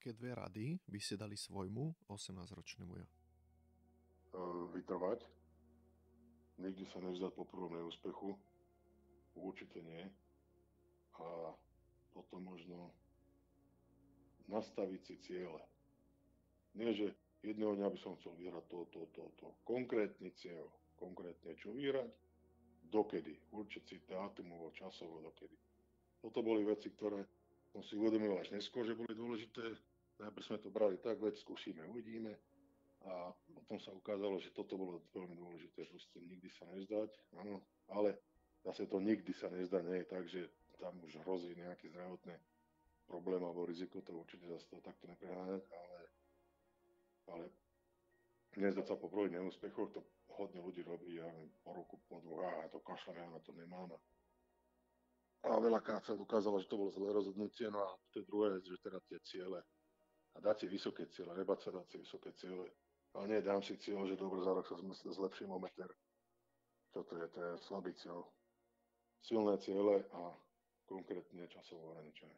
aké dve rady by ste dali svojmu 18-ročnému ja? Vytrvať. Nikdy sa nevzdať po prvom neúspechu. Určite nie. A potom možno nastaviť si ciele. Nie, že jedného dňa by som chcel vyhrať to. Konkrétny cieľ. Konkrétne čo vyhrať, dokedy. Určiť si dátumovo, časovo, dokedy. Toto boli veci, ktoré som si uvedomil až neskôr, že boli dôležité. Najprv sme to brali tak, veď skúsime, uvidíme. A potom sa ukázalo, že toto bolo veľmi dôležité, proste nikdy sa nevzdať, áno, ale zase to nikdy sa nezdá, nie je tak, že tam už hrozí nejaké zdravotné problém alebo riziko, to určite zase to takto nepreháňať, ale nezdať sa po prvých neúspechoch, to hodne ľudí robí, ja neviem, po roku, po dvoch, ja to kašľam, ja na to nemám. A veľakrát sa ukázalo, že to bolo zlé rozhodnutie, no a to je druhé, že teda tie ciele. A dať si vysoké ciele, nebať sa dať si vysoké ciele. Ale nie, dám si cieľ, že dobre, za rok sa zlepším o meter. Čo to je slabý cieľ. Silné ciele a konkrétne časovo ohraničené.